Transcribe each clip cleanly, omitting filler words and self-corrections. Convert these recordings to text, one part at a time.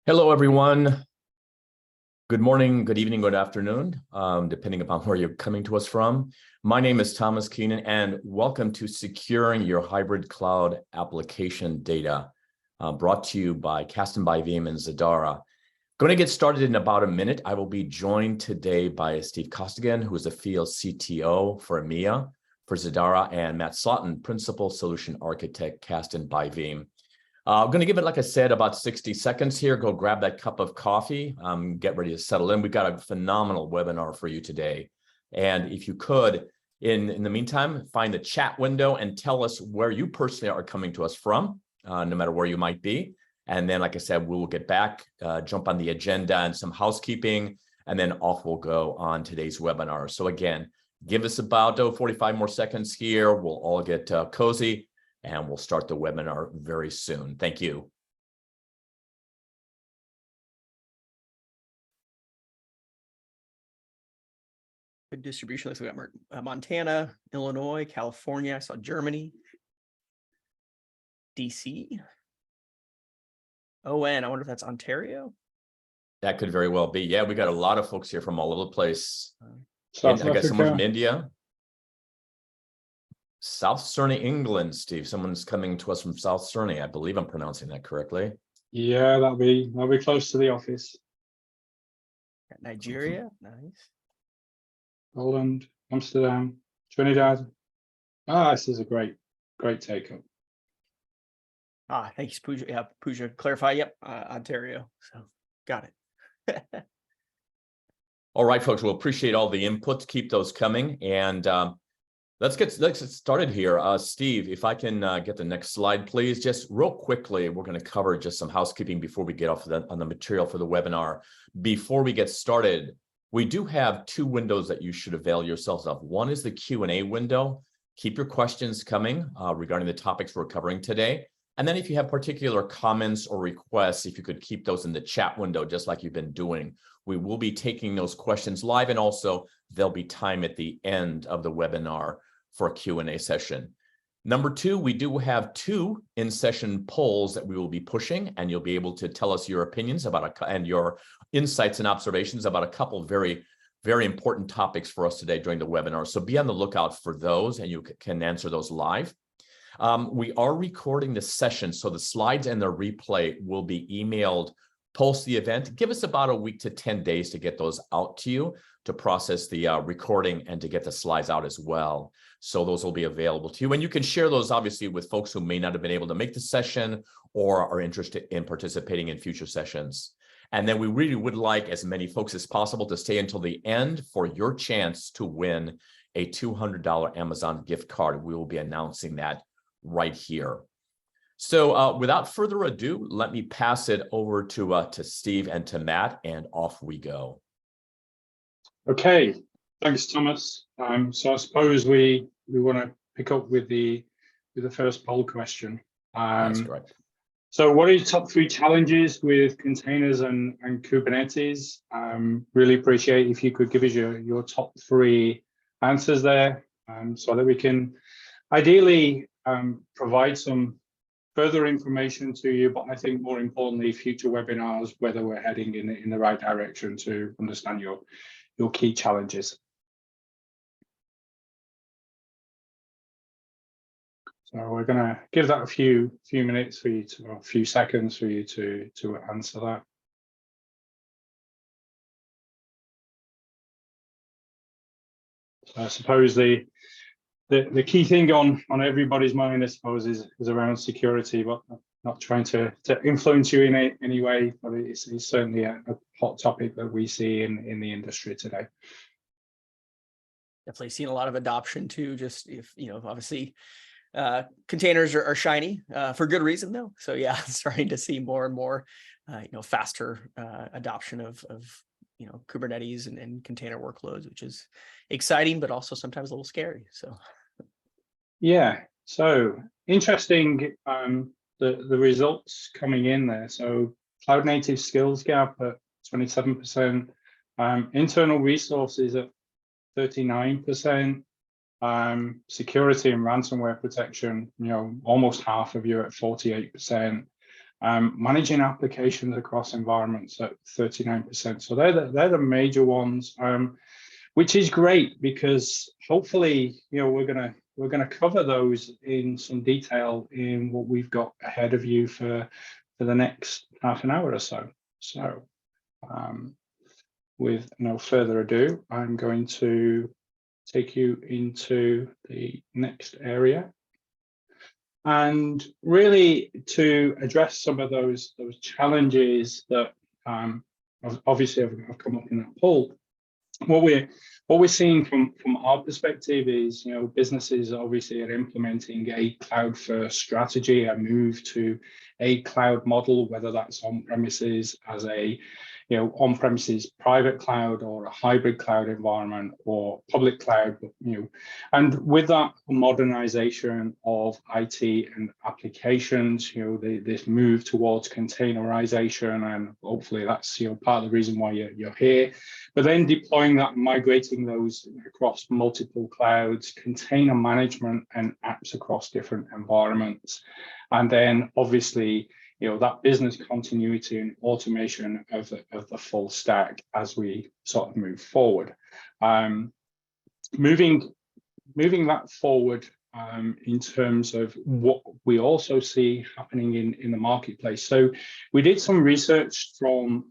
Hello, everyone. Good morning, good evening, good afternoon, depending upon where you're coming to us from. My name is Thomas Keenan, and welcome to Securing Your Hybrid Cloud Application Data, brought to you by Kasten by Veeam and Zadara. Going to get started in about a minute. I will be joined today by Steve Costigan, who is the field CTO for EMEA for Zadara, and Matt Slaughton, Principal Solution Architect, Kasten by Veeam. I'm going to give it, like I said, about 60 seconds here. Go grab that cup of coffee, get ready to settle in. We've got a phenomenal webinar for you today. And if you could, in the meantime, find the chat window and tell us where you personally are coming to us from, no matter where you might be. And then, like I said, we will get back, jump on the agenda and some housekeeping, and then off we'll go on today's webinar. So again, give us about 45 more seconds here. We'll all get cozy. And we'll start the webinar very soon. Thank you. Good distribution. So we got Montana, Illinois, California. I saw Germany, DC. ON, I wonder if that's Ontario. That could very well be. Yeah, we got a lot of folks here from all over the place. I got someone from India. South Surrey, England, Steve. Someone's coming to us from South Surrey. I believe I'm pronouncing that correctly. Yeah, that'll be close to the office. Nigeria, nice. Poland, Amsterdam, Trinidad. This is a great take-up. Thanks, Pooja. Yeah, Pooja, clarify. Yep, Ontario. So got it. All right, folks. We'll appreciate all the inputs. Keep those coming. And let's get started here. Steve, if I can get the next slide, please. Just real quickly, we're going to cover just some housekeeping before we get off on the material for the webinar. Before we get started, we do have two windows that you should avail yourselves of. One is the Q&A window. Keep your questions coming regarding the topics we're covering today. And then if you have particular comments or requests, if you could keep those in the chat window, just like you've been doing. We will be taking those questions live, and also there'll be time at the end of the webinar for a Q&A session. Number two, we do have two in-session polls that we will be pushing, and you'll be able to tell us your opinions about and your insights and observations about a couple very, very important topics for us today during the webinar. So be on the lookout for those, and you can answer those live. We are recording the session, so the slides and the replay will be emailed post the event. Give us about a week to 10 days to get those out to you, to process the recording and to get the slides out as well. So those will be available to you. And you can share those, obviously, with folks who may not have been able to make the session or are interested in participating in future sessions. And then we really would like as many folks as possible to stay until the end for your chance to win a $200 Amazon gift card. We will be announcing that right here. So without further ado, let me pass it over to Steve and to Matt, and off we go. Okay, thanks, Thomas. So I suppose we want to pick up with the first poll question. That's correct. So what are your top three challenges with containers and Kubernetes? Really appreciate if you could give us your top three answers there, so that we can ideally provide some further information to you, but I think more importantly, future webinars, whether we're heading in the right direction to understand your key challenges. So we're going to give that a few minutes for you to, or a few seconds for you to answer that. So I suppose the key thing on everybody's mind, I suppose, is around security, but not trying to influence you in any way, but it's certainly a hot topic that we see in the industry today. Definitely seen a lot of adoption too. Just obviously containers are shiny for good reason though. So yeah, starting to see more and more faster adoption of Kubernetes and container workloads, which is exciting, but also sometimes a little scary. So yeah, so interesting, the results coming in there. So cloud native skills gap at 27%, internal resources at 39%, security and ransomware protection, almost half of you at 48%, managing applications across environments at 39%. So they're the major ones, which is great because hopefully, we're gonna cover those in some detail in what we've got ahead of you for the next half an hour or so. So with no further ado, I'm going to take you into the next area. And really to address some of those challenges that obviously have come up in that poll, what we're seeing from our perspective is, businesses obviously are implementing a cloud first strategy, a move to a cloud model, whether that's on premises as a on-premises private cloud or a hybrid cloud environment or public cloud, and with that modernization of IT and applications, this move towards containerization, and hopefully that's part of the reason why you're here. But then deploying that, migrating those across multiple clouds, container management and apps across different environments, and then obviously that business continuity and automation of the full stack as we sort of move forward. Moving that forward in terms of what we also see happening in the marketplace. So we did some research from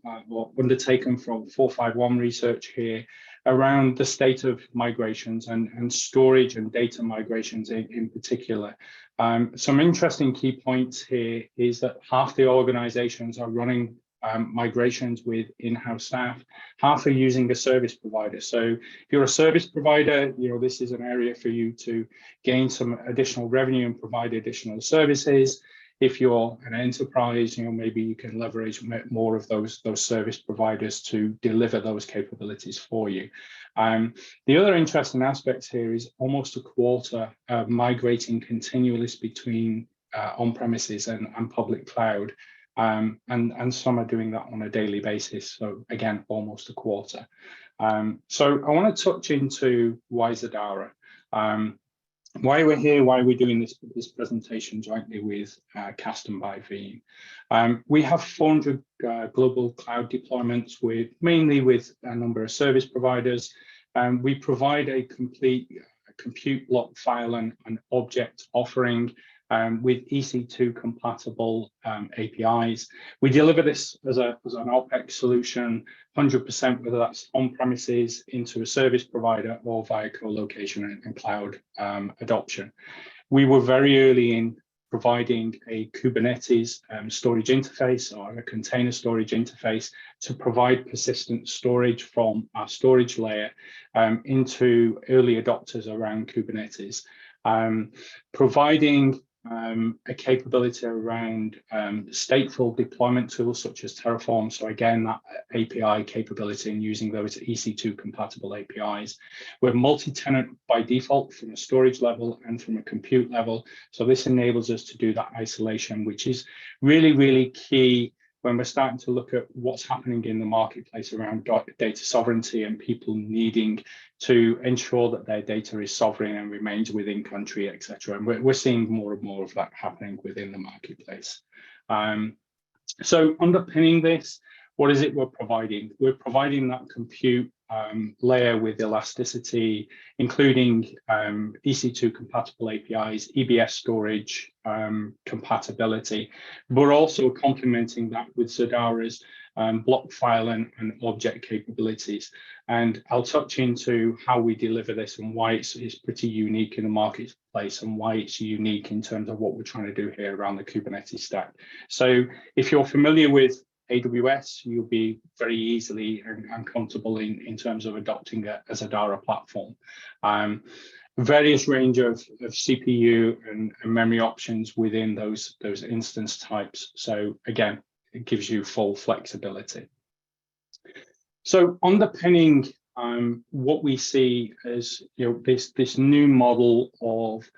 undertaken from 451 Research here around the state of migrations and storage and data migrations in particular. Some interesting key points here is that half the organizations are running migrations with in-house staff, half are using a service provider. So if you're a service provider, this is an area for you to gain some additional revenue and provide additional services. If you're an enterprise, maybe you can leverage more of those service providers to deliver those capabilities for you. The other interesting aspects here is almost a quarter migrating continuously between on-premises and public cloud. And some are doing that on a daily basis. So again, almost a quarter. So I want to touch into why Zadara, why we're here, why we're doing this presentation jointly with Kasten by Veeam. We have 400 global cloud deployments mainly with a number of service providers. We provide a complete compute block file and object offering with EC2 compatible APIs. We deliver this as an OpEx solution, 100%, whether that's on premises into a service provider or via co-location and cloud adoption. We were very early in providing a Kubernetes storage interface or a container storage interface to provide persistent storage from our storage layer into early adopters around Kubernetes. Providing a capability around stateful deployment tools such as Terraform. So again, that API capability and using those EC2 compatible APIs. We're multi-tenant by default from a storage level and from a compute level. So this enables us to do that isolation, which is really, really key when we're starting to look at what's happening in the marketplace around data sovereignty and people needing to ensure that their data is sovereign and remains within country, etc. And we're seeing more and more of that happening within the marketplace. So underpinning this, what is it we're providing? We're providing that compute layer with elasticity, including EC2 compatible APIs, EBS storage compatibility. We're also complementing that with Zadara's block file and object capabilities. And I'll touch into how we deliver this and why it's pretty unique in the marketplace and why it's unique in terms of what we're trying to do here around the Kubernetes stack. So if you're familiar with AWS, you'll be very easily and comfortable in terms of adopting a Zadara platform. Various range of CPU and memory options within those instance types. So again, it gives you full flexibility. So underpinning what we see as this new model of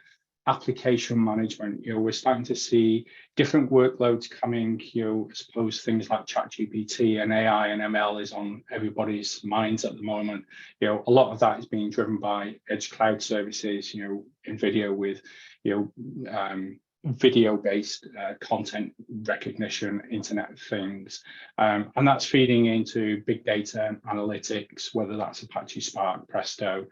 application management, we're starting to see different workloads coming. I suppose things like ChatGPT and AI and ML is on everybody's minds at the moment. A lot of that is being driven by edge cloud services. NVIDIA with video-based content recognition, Internet of Things. And that's feeding into big data analytics, whether that's Apache Spark, Presto.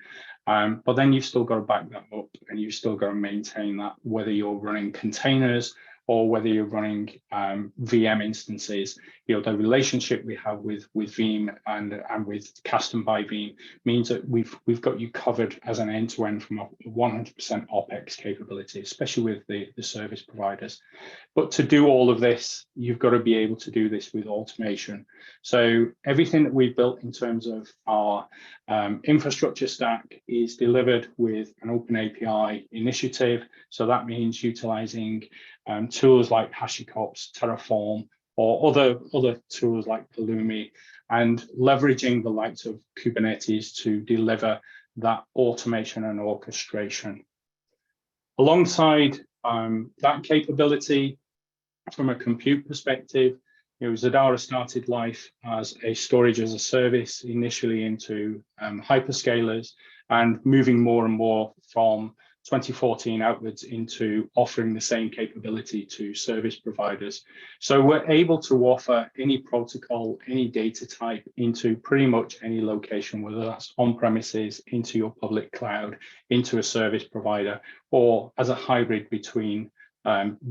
But then you've still got to back that up, and you've still got to maintain that, whether you're running containers or whether you're running VM instances. The relationship we have with Veeam and with Kasten by Veeam means that we've got you covered as an end-to-end from a 100% OpEx capability, especially with the service providers. But to do all of this, you've got to be able to do this with automation. So everything that we've built in terms of our infrastructure stack is delivered with an open API initiative. So that means utilizing tools like HashiCorp's Terraform or other tools like Pulumi, and leveraging the likes of Kubernetes to deliver that automation and orchestration. Alongside that capability, from a compute perspective, Zadara started life as a storage as a service, initially into hyperscalers, and moving more and more from 2014 outwards into offering the same capability to service providers. So we're able to offer any protocol, any data type into pretty much any location, whether that's on premises, into your public cloud, into a service provider, or as a hybrid between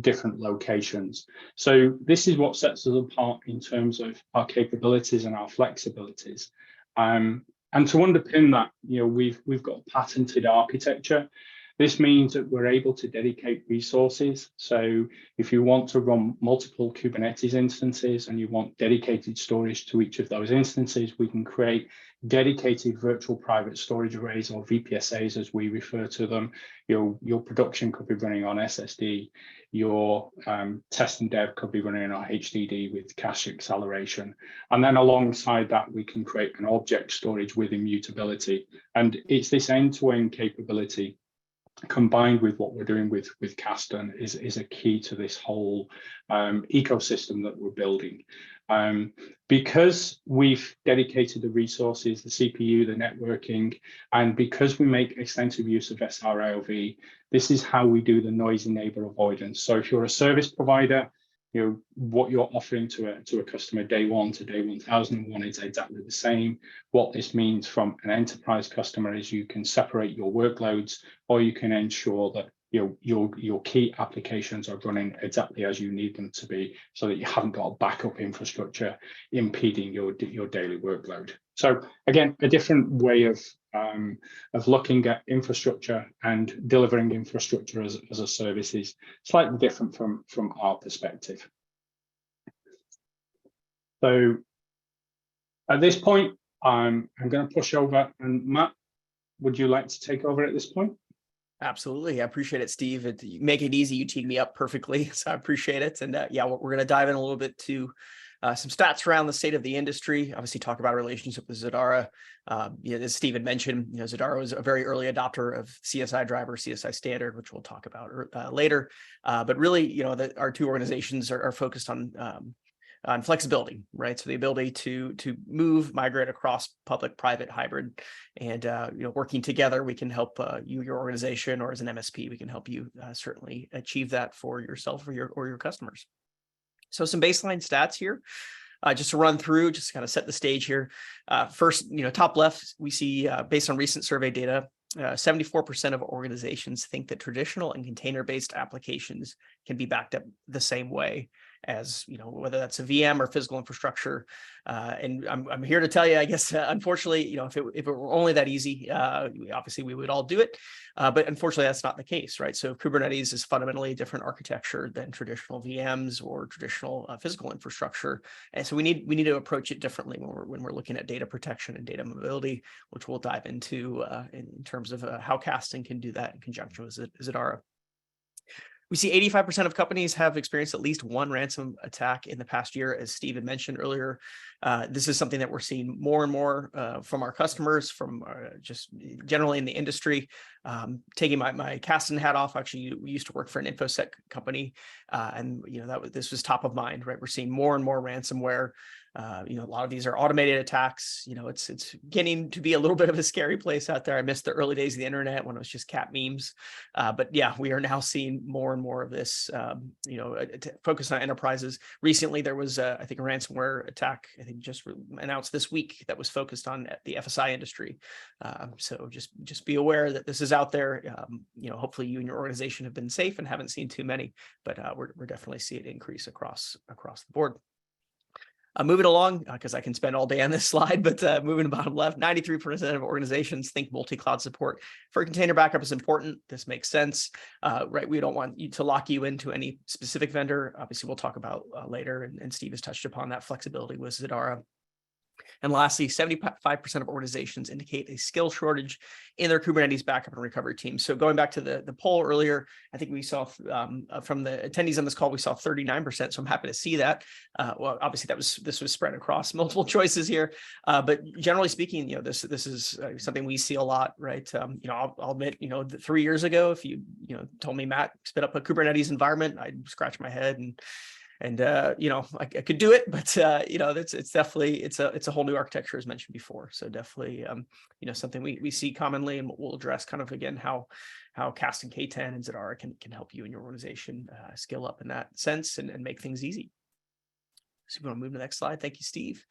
different locations. So this is what sets us apart in terms of our capabilities and our flexibilities. And to underpin that, we've got patented architecture. This means that we're able to dedicate resources. So if you want to run multiple Kubernetes instances and you want dedicated storage to each of those instances, we can create dedicated virtual private storage arrays, or VPSAs as we refer to them. Your production could be running on SSD. Your test and dev could be running on HDD with cache acceleration. And then alongside that, we can create an object storage with immutability. And it's this end-to-end capability combined with what we're doing with Kasten is a key to this whole ecosystem that we're building. Because we've dedicated the resources, the CPU, the networking, and because we make extensive use of SRIOV, this is how we do the noisy neighbor avoidance. So if you're a service provider, what you're offering to a customer day 1 to day 1001 is exactly the same. What this means from an enterprise customer is you can separate your workloads, or you can ensure that your key applications are running exactly as you need them to be, so that you haven't got a backup infrastructure impeding your daily workload. So again, a different way of looking at infrastructure and delivering infrastructure as a service is slightly different from our perspective. So at this point, I'm going to push over, and Matt, would you like to take over at this point? Absolutely. I appreciate it, Steve. You make it easy. You teed me up perfectly. So I appreciate it. And yeah, we're going to dive in a little bit to some stats around the state of the industry, obviously talk about our relationship with Zadara. As Steve had mentioned, Zadara was a very early adopter of CSI driver, CSI standard, which we'll talk about later. But really, our two organizations are focused on flexibility, right? So the ability to migrate across public, private, hybrid, and working together, we can help your organization, or as an MSP, we can help you certainly achieve that for yourself or your customers. So some baseline stats here, just to run through, just to kind of set the stage here. First, top left, we see based on recent survey data, 74% of organizations think that traditional and container-based applications can be backed up the same way as, whether that's a VM or physical infrastructure. And I'm here to tell you, I guess, unfortunately, if it were only that easy, obviously we would all do it. But unfortunately, that's not the case, right? So Kubernetes is fundamentally a different architecture than traditional VMs or traditional physical infrastructure. And so we need to approach it differently when we're looking at data protection and data mobility, which we'll dive into in terms of how Kasten can do that in conjunction with Zadara. We see 85% of companies have experienced at least one ransom attack in the past year, as Steve had mentioned earlier. This is something that we're seeing more and more from our customers, from just generally in the industry. Taking my Kasten hat off, actually, we used to work for an InfoSec company, and this was top of mind, right? We're seeing more and more ransomware. A lot of these are automated attacks. It's getting to be a little bit of a scary place out there. I missed the early days of the internet when it was just cat memes. But yeah, we are now seeing more and more of this, focused on enterprises. Recently, there was, I think, a ransomware attack, I think just announced this week, that was focused on the FSI industry. So just be aware that this is out there. Hopefully you and your organization have been safe and haven't seen too many, but we're definitely seeing it increase across the board. Moving along, because I can spend all day on this slide, but moving to bottom left, 93% of organizations think multi-cloud support for container backup is important. This makes sense, right? We don't want you to lock you into any specific vendor. Obviously, we'll talk about later, and Steve has touched upon that flexibility with Zadara. And lastly, 75% of organizations indicate a skill shortage in their Kubernetes backup and recovery teams. So going back to the poll earlier, I think we saw from the attendees on this call, we saw 39%. So I'm happy to see that. Well, obviously this was spread across multiple choices here, but generally speaking, this is something we see a lot, right? I'll admit, 3 years ago, if you told me, Matt, spin up a Kubernetes environment, I'd scratch my head and I could do it, but it's definitely it's a whole new architecture, as mentioned before. So definitely something we see commonly, and we'll address kind of again how Kasten, K10, and Zadara can help you and your organization scale up in that sense and make things easy. So we want to move to the next slide. Thank you, Steve.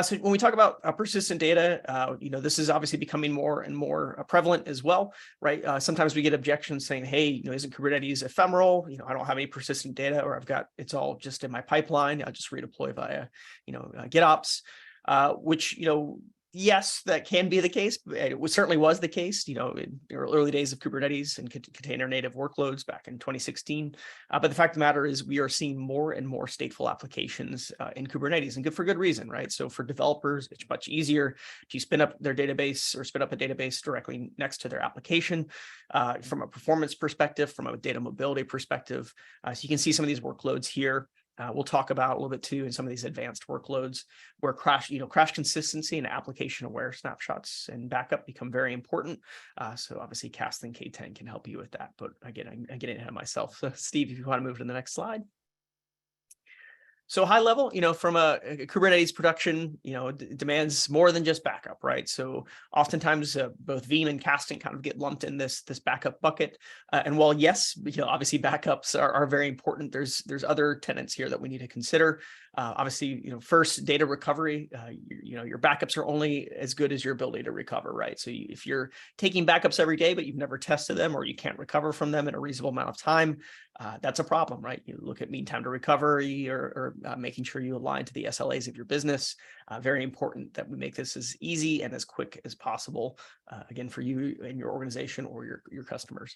So when we talk about persistent data, this is obviously becoming more and more prevalent as well, right? Sometimes we get objections saying, hey, isn't Kubernetes ephemeral? I don't have any persistent data, or it's all just in my pipeline. I'll just redeploy via, GitOps, which, yes, that can be the case. It certainly was the case, in the early days of Kubernetes and container native workloads back in 2016. But the fact of the matter is we are seeing more and more stateful applications in Kubernetes, and for good reason, right? So for developers, it's much easier to spin up their database or spin up a database directly next to their application from a performance perspective, from a data mobility perspective. So you can see some of these workloads here. We'll talk about a little bit too in some of these advanced workloads where crash consistency and application aware snapshots and backup become very important. So obviously Kasten K10 can help you with that. But again, I'm getting ahead of myself. So Steve, if you want to move to the next slide. So high level, from a Kubernetes production, demands more than just backup, right? So oftentimes both Veeam and Kasten kind of get lumped in this backup bucket. And while yes, obviously backups are very important, there's other tenets here that we need to consider. Obviously, first, data recovery. Your backups are only as good as your ability to recover, right? So if you're taking backups every day, but you've never tested them, or you can't recover from them in a reasonable amount of time, that's a problem, right? You look at mean time to recovery, or making sure you align to the SLAs of your business. Very important that we make this as easy and as quick as possible, again, for you and your organization or your customers.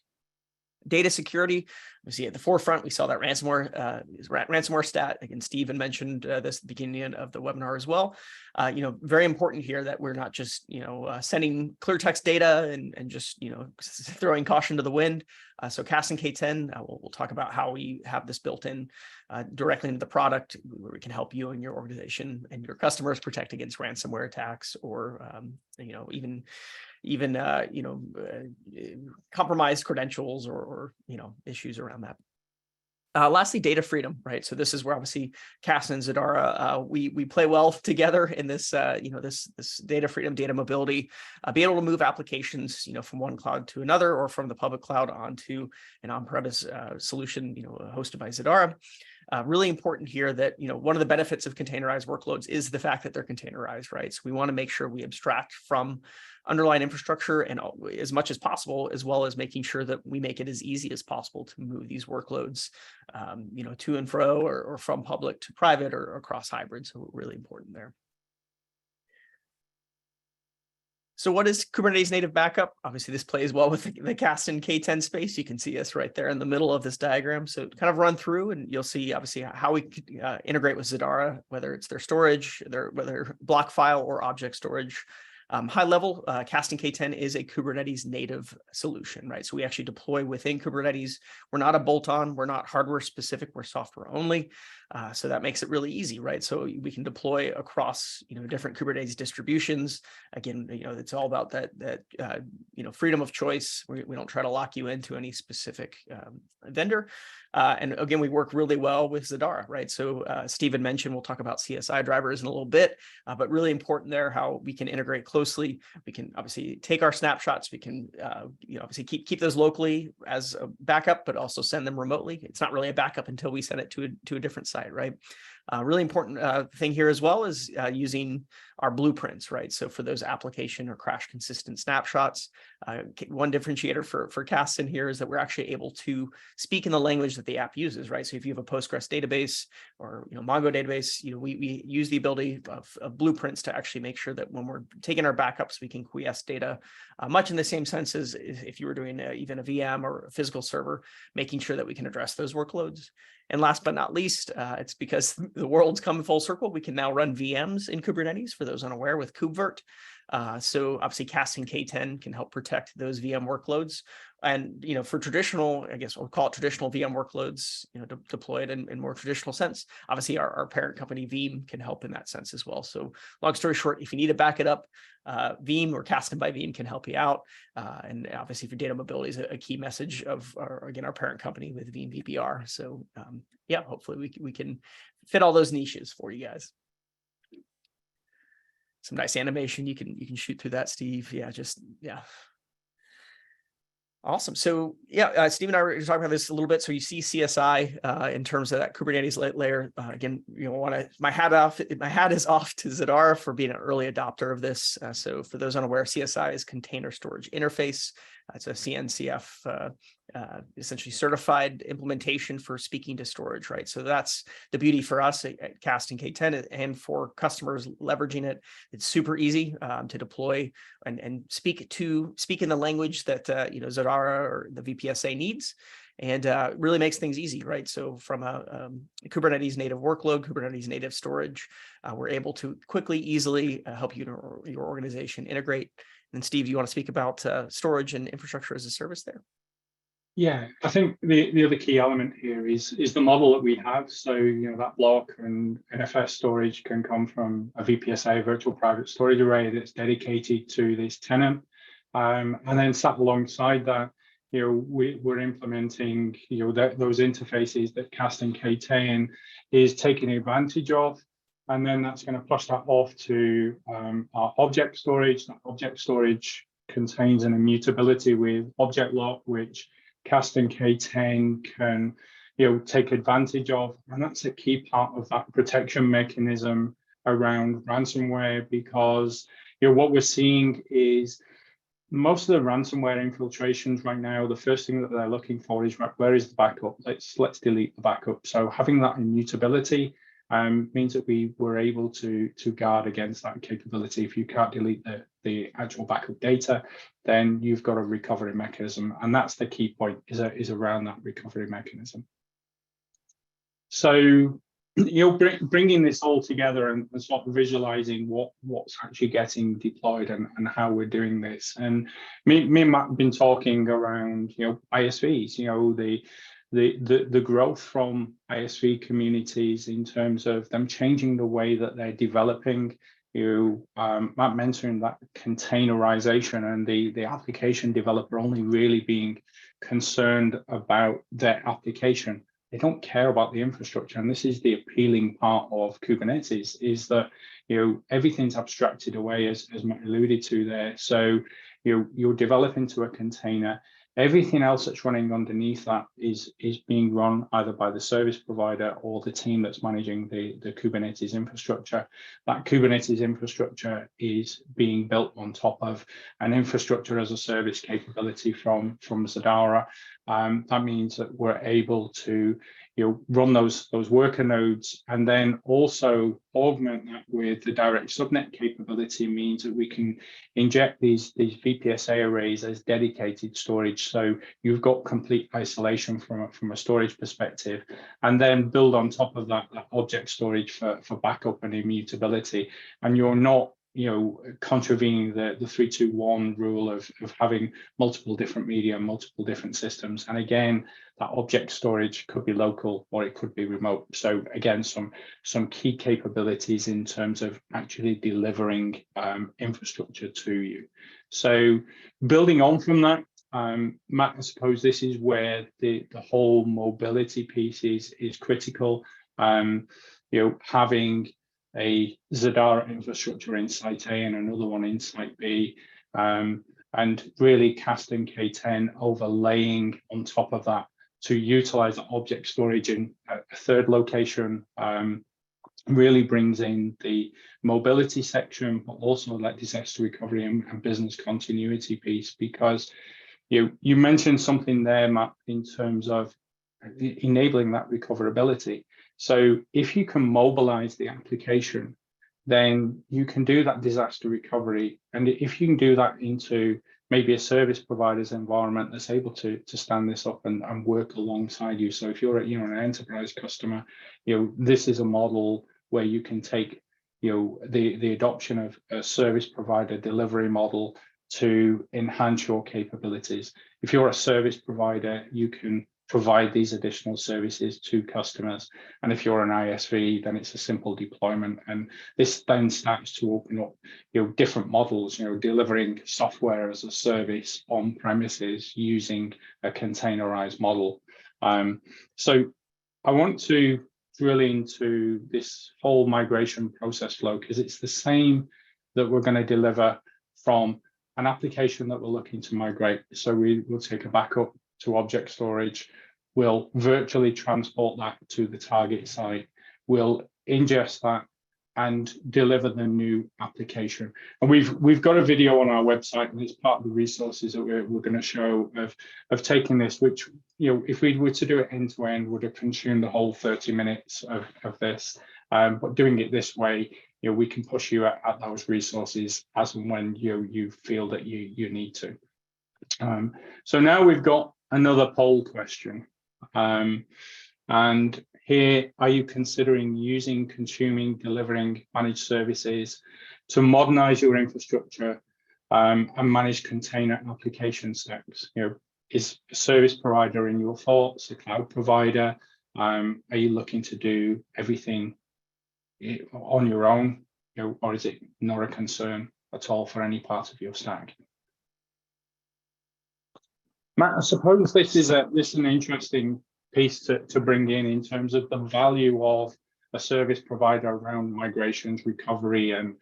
Data security, we see at the forefront. We saw that ransomware stat. Again, Stephen mentioned this at the beginning of the webinar as well. Very important here that we're not just sending clear text data and just throwing caution to the wind. So Kasten K10, we'll talk about how we have this built in directly into the product, where we can help you and your organization and your customers protect against ransomware attacks, or even compromised credentials or issues around that. Lastly, data freedom, right? So this is where obviously Kasten and Zadara, we play well together in this, this data freedom, data mobility, be able to move applications, from one cloud to another, or from the public cloud onto an on-premise solution, hosted by Zadara. Really important here that, one of the benefits of containerized workloads is the fact that they're containerized, right? So we want to make sure we abstract from underlying infrastructure and as much as possible, as well as making sure that we make it as easy as possible to move these workloads, to and fro, or from public to private, or across hybrid. So really important there. So what is Kubernetes native backup? Obviously, this plays well with the Kasten K10 space. You can see us right there in the middle of this diagram. So kind of run through, and you'll see obviously how we integrate with Zadara, whether it's their storage, whether block file or object storage. High level, Kasten K10 is a Kubernetes native solution, right? So we actually deploy within Kubernetes. We're not a bolt-on, we're not hardware specific, we're software only. So that makes it really easy, right? So we can deploy across, different Kubernetes distributions. Again, it's all about that freedom of choice. We don't try to lock you into any specific vendor. And again, we work really well with Zadara, right? So Steve had mentioned, we'll talk about CSI drivers in a little bit, but really important there how we can integrate closely. We can obviously take our snapshots. We can obviously keep those locally as a backup, but also send them remotely. It's not really a backup until we send it to a different site, right? Really important thing here as well is using our blueprints, right? So for those application or crash consistent snapshots, one differentiator for Kasten here is that we're actually able to speak in the language that the app uses, right? So if you have a Postgres database or Mongo database, we use the ability of blueprints to actually make sure that when we're taking our backups, we can quiesce data much in the same sense as if you were doing even a VM or a physical server, making sure that we can address those workloads. And last but not least, it's because the world's come full circle. We can now run VMs in Kubernetes for those unaware with KubeVirt. So obviously Kasten K10 can help protect those VM workloads. And for traditional, I guess we'll call it traditional VM workloads, deployed in more traditional sense. Obviously, our parent company Veeam can help in that sense as well. So long story short, if you need to back it up, Veeam or Kasten by Veeam can help you out. And obviously for data mobility is a key message of our parent company with Veeam VPR. So yeah, hopefully we can fit all those niches for you guys. Some nice animation. You can shoot through that, Steve. Yeah. Awesome. So yeah, Steve and I were talking about this a little bit. So you see CSI in terms of that Kubernetes layer. Again, my hat is off to Zadara for being an early adopter of this. So for those unaware, CSI is Container Storage Interface. It's a CNCF essentially certified implementation for speaking to storage, right? So that's the beauty for us at Kasten K10 and for customers leveraging it. It's super easy to deploy and speak in the language that Zadara or the VPSA needs, and really makes things easy, right? So from a Kubernetes native workload, Kubernetes native storage, we're able to quickly, easily help you your organization integrate. And Steve, you want to speak about storage and infrastructure as a service there? Yeah, I think the other key element here is the model that we have. So that block and NFS storage can come from a VPSA, virtual private storage array, that's dedicated to this tenant, and then sat alongside that, we're implementing those interfaces that Kasten K10 is taking advantage of. And then that's going to push that off to our object storage. That object storage contains an immutability with object lock, which Kasten K10 can take advantage of. And that's a key part of that protection mechanism around ransomware, because what we're seeing is most of the ransomware infiltrations right now, the first thing that they're looking for is, where is the backup? Let's delete the backup. So having that immutability means that we were able to guard against that capability. If you can't delete the actual backup data, then you've got a recovery mechanism, and that's the key point is around that recovery mechanism. So bringing this all together and sort of visualizing what's actually getting deployed and how we're doing this. And me and Matt have been talking around ISVs, the growth from ISV communities in terms of them changing the way that they're developing. Matt mentioned that containerization and the application developer only really being concerned about their application. They don't care about the infrastructure, and this is the appealing part of Kubernetes, is that everything's abstracted away, as Matt alluded to there. So you're developing to a container. Everything else that's running underneath that is being run either by the service provider or the team that's managing the Kubernetes infrastructure. That Kubernetes infrastructure is being built on top of an infrastructure as a service capability from Zadara. That means that we're able to run those worker nodes, and then also augment that with the direct subnet capability. Means that we can inject these VPSA arrays as dedicated storage. So you've got complete isolation from a storage perspective, and then build on top of that object storage for backup and immutability. And you're not contravening the 3-2-1 rule of having multiple different media, multiple different systems. And again, that object storage could be local or it could be remote. So again, some key capabilities in terms of actually delivering infrastructure to you. So building on from that, Matt, I suppose this is where the whole mobility piece is critical. Having a Zadara infrastructure in site A and another one in site B, and really Kasten K10 overlaying on top of that to utilize object storage in a third location, really brings in the mobility section, but also like disaster recovery and business continuity piece. Because you mentioned something there, Matt, in terms of enabling that recoverability. So if you can mobilize the application, then you can do that disaster recovery. And if you can do that into maybe a service provider's environment that's able to stand this up and work alongside you. So if you're an enterprise customer, this is a model where you can take the adoption of a service provider delivery model to enhance your capabilities. If you're a service provider, you can provide these additional services to customers. And if you're an ISV, then it's a simple deployment. And this then starts to open up different models, delivering software as a service on premises using a containerized model. So I want to drill into this whole migration process flow, because it's the same that we're going to deliver from an application that we're looking to migrate. So we will take a backup to object storage. We'll virtually transport that to the target site. We'll ingest that and deliver the new application. And we've got a video on our website, and it's part of the resources that we're going to show of taking this, which if we were to do it end to end, would have consumed the whole 30 minutes of this. But doing it this way, we can push you at those resources as and when you feel that you need to. So now we've got another poll question. And here, are you considering using, consuming, delivering managed services to modernize your infrastructure and manage container application stacks? Is a service provider in your thoughts, a cloud provider? Are you looking to do everything on your own, or is it not a concern at all for any part of your stack? Matt, I suppose this is an interesting piece to bring in terms of the value of a service provider around migrations, recovery, and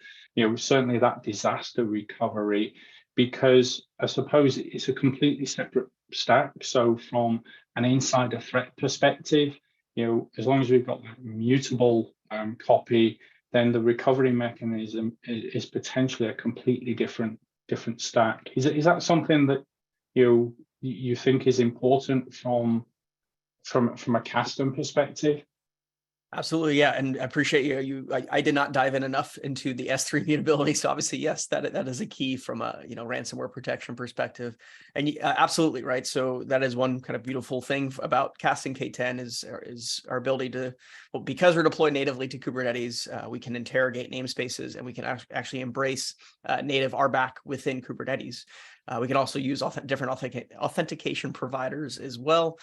certainly that disaster recovery, because I suppose it's a completely separate stack. So from an insider threat perspective, as long as we've got that mutable copy, then the recovery mechanism is potentially a completely different stack. Is that something that you think is important from a Kasten perspective? Absolutely, yeah, and I appreciate you. I did not dive in enough into the S3 mutability, so obviously, yes, that is a key from a ransomware protection perspective, and absolutely right. So that is one kind of beautiful thing about Kasten K10 is our ability to, well, because we're deployed natively to Kubernetes, we can interrogate namespaces, and we can actually embrace native RBAC within Kubernetes. We can also use different authentication providers as well.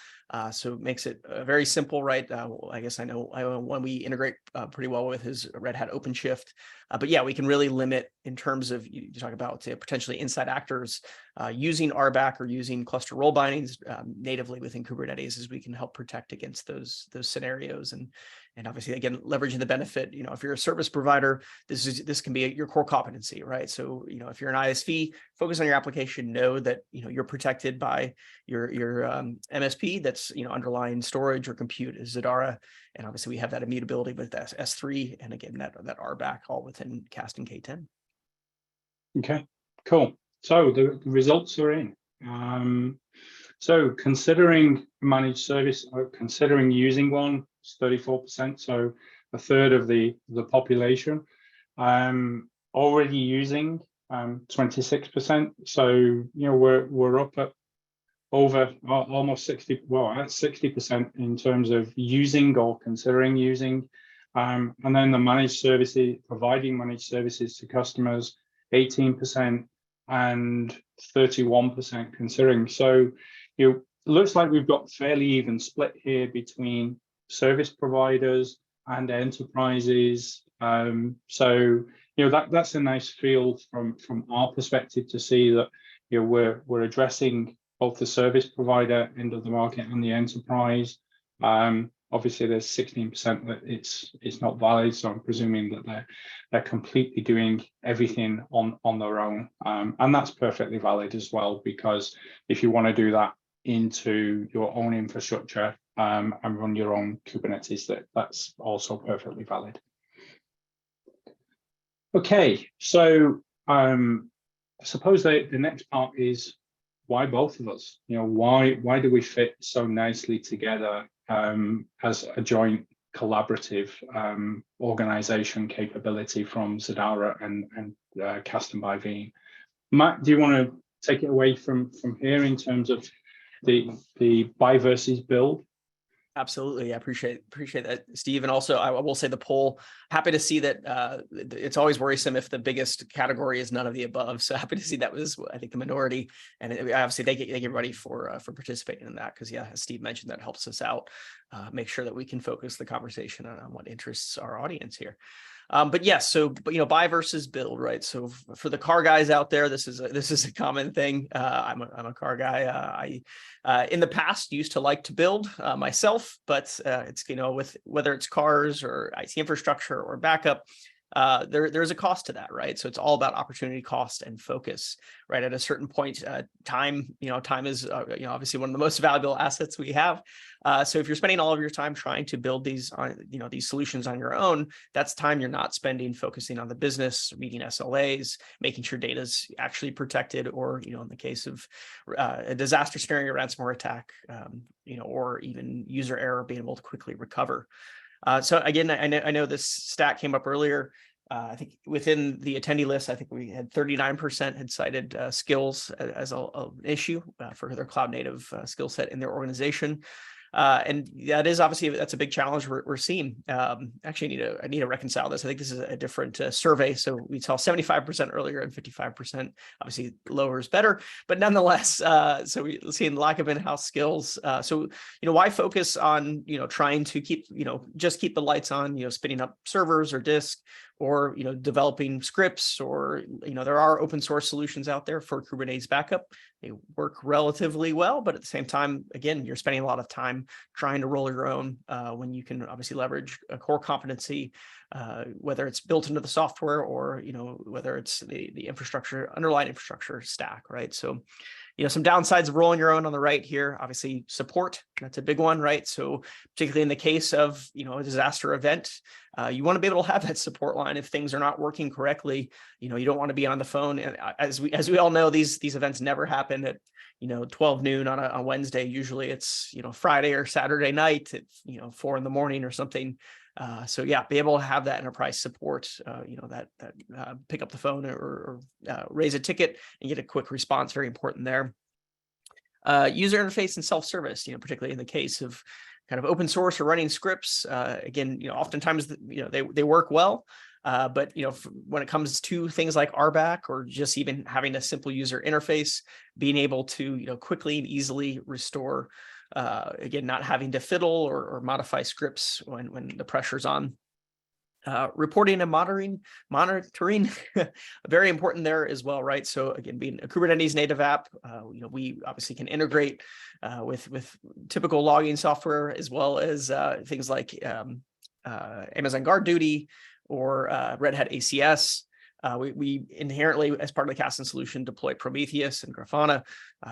So it makes it very simple, right? I guess I know one we integrate pretty well with is Red Hat OpenShift. But yeah, we can really limit in terms of, you talk about potentially inside actors using RBAC or using cluster role bindings natively within Kubernetes, as we can help protect against those scenarios. And obviously, again, leveraging the benefit, if you're a service provider, this can be your core competency, right? So, if you're an ISV, focus on your application, know that, you're protected by your MSP that's, underlying storage or compute is Zadara. And obviously we have that immutability with S3. And again, that RBAC all within Kasten K10. Okay, cool. So the results are in. So considering managed service, considering using one, it's 34%, so a third of the population. Already using 26%. So we're up at over almost 60. Well, that's 60% in terms of using or considering using. And then the managed services, providing managed services to customers, 18% and 31% considering. So it looks like we've got fairly even split here between service providers and enterprises. So that's a nice feel from our perspective to see that we're addressing both the service provider end of the market and the enterprise. Obviously, there's 16% that it's not valid, so I'm presuming that they're completely doing everything on their own, and that's perfectly valid as well, because if you want to do that into your own infrastructure and run your own Kubernetes, that's also perfectly valid. Okay, so I suppose the next part is why both of us? You know, why do we fit so nicely together as a joint collaborative organization capability from Zadara and Kasten by Veeam? Matt, do you want to take it away from here in terms of the buy versus build? Absolutely. I appreciate that, Steve. And also, I will say the poll, happy to see that it's always worrisome if the biggest category is none of the above. So happy to see that was, I think, the minority. And obviously, thank everybody for participating in that, because, yeah, as Steve mentioned, that helps us out, make sure that we can focus the conversation on what interests our audience here. But yes, so buy versus build, right? So for the car guys out there, this is a common thing. I'm a car guy. I in the past used to like to build myself, but it's with whether it's cars or IT infrastructure or backup, there's a cost to that, right? So it's all about opportunity cost and focus, right? At a certain point, time is obviously one of the most valuable assets we have. So if you're spending all of your time trying to build these solutions on your own, that's time you're not spending focusing on the business, meeting SLAs, making sure data is actually protected, or in the case of a disaster scenario, ransomware attack, or even user error, being able to quickly recover. So again, I know this stat came up earlier. I think within the attendee list, I think we had 39% had cited skills as an issue for their cloud native skill set in their organization. And that is obviously, that's a big challenge we're seeing. Actually, I need to reconcile this. I think this is a different survey. So we saw 75% earlier and 55%. Obviously, lower is better, but nonetheless, so we're seeing lack of in-house skills. So why focus on trying to keep just keep the lights on, spinning up servers or disk, or developing scripts, or there are open source solutions out there for Kubernetes backup. They work relatively well, but at the same time, again, you're spending a lot of time trying to roll your own when you can obviously leverage a core competency, whether it's built into the software or whether it's the infrastructure, underlying infrastructure stack, right? So some downsides of rolling your own on the right here, obviously support, that's a big one, right? So particularly in the case of, a disaster event, you want to be able to have that support line if things are not working correctly. You don't want to be on the phone. And as we all know, these events never happen at 12 noon on a Wednesday. Usually it's Friday or Saturday night at 4 a.m. or something. So yeah, be able to have that enterprise support, that pick up the phone or raise a ticket and get a quick response. Very important there. User interface and self-service, particularly in the case of kind of open source or running scripts. Again, oftentimes they work well. But when it comes to things like RBAC or just even having a simple user interface, being able to quickly and easily restore, again, not having to fiddle or modify scripts when the pressure's on. Reporting and monitoring, very important there as well, right? So again, being a Kubernetes native app, we obviously can integrate with typical logging software, as well as things like Amazon Guard Duty or Red Hat ACS. We inherently, as part of the Kasten solution, deploy Prometheus and Grafana,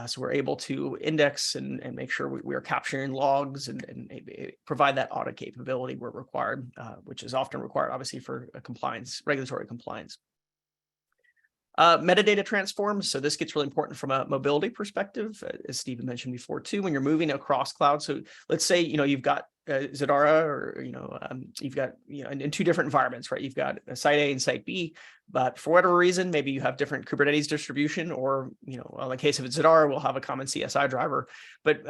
so we're able to index and make sure we are capturing logs and provide that audit capability where required, which is often required, obviously, for regulatory compliance. Metadata transforms. So this gets really important from a mobility perspective, as Stephen mentioned before too, when you're moving across cloud. So let's say, you've got Zadara, or, you've got, in two different environments, right? You've got a site A and site B, but for whatever reason, maybe you have different Kubernetes distribution, or, in the case of Zadara, we'll have a common CSI driver, but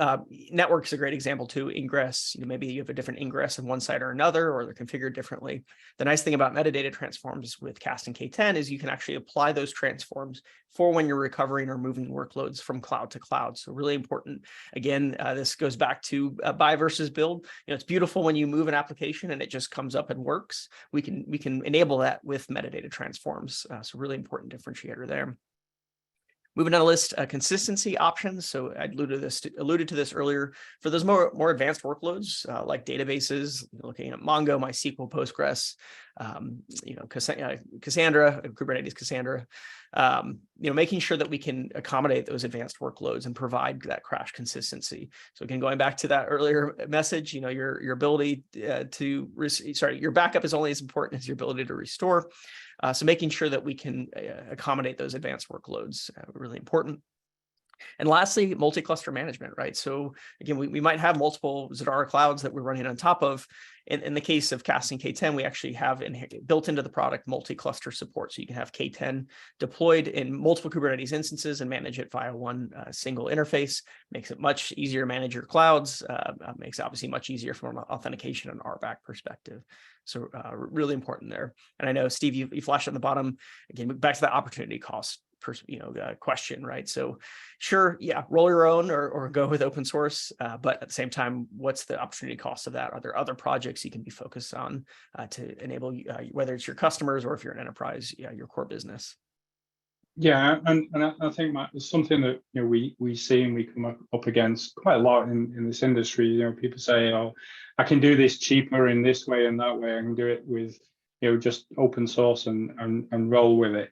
network's a great example too. Ingress, maybe you have a different ingress on one side or another, or they're configured differently. The nice thing about metadata transforms with Kasten K10 is you can actually apply those transforms for when you're recovering or moving workloads from cloud to cloud. So really important. Again, this goes back to buy versus build. It's beautiful when you move an application and it just comes up and works. We can enable that with metadata transforms. So really important differentiator there. Moving down the list, consistency options. So I alluded to this earlier. For those more advanced workloads, like databases, looking at Mongo, MySQL, Postgres, Cassandra, Kubernetes Cassandra, making sure that we can accommodate those advanced workloads and provide that crash consistency. So again, going back to that earlier message, your ability your backup is only as important as your ability to restore. So making sure that we can accommodate those advanced workloads, really important. And lastly, multi-cluster management, right? So again, we might have multiple Zadara clouds that we're running on top of. In the case of Kasten K10, we actually have built into the product multi-cluster support. So you can have K10 deployed in multiple Kubernetes instances and manage it via one single interface. Makes it much easier to manage your clouds. Makes it obviously much easier from an authentication and RBAC perspective. So really important there. And I know, Steve, you flashed on the bottom, again, back to the opportunity cost question, right? So sure, yeah, roll your own or go with open source, but at the same time, what's the opportunity cost of that? Are there other projects you can be focused on to enable whether it's your customers or if you're an enterprise, your core business? Yeah, and I think, Matt, it's something that we see and we come up against quite a lot in this industry. People say, "Oh, I can do this cheaper in this way and that way. I can do it with just open source and roll with it."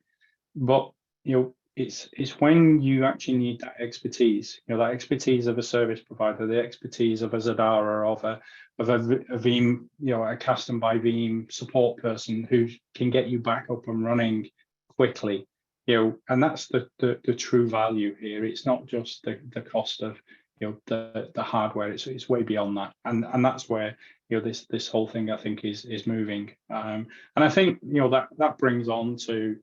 But it's when you actually need that expertise, that expertise of a service provider, the expertise of a Zadara, of a Veeam, a Kasten by Veeam support person who can get you back up and running quickly. And that's the true value here. It's not just the cost of the hardware. It's way beyond that, and that's where this whole thing, I think, is moving. And I think that brings on to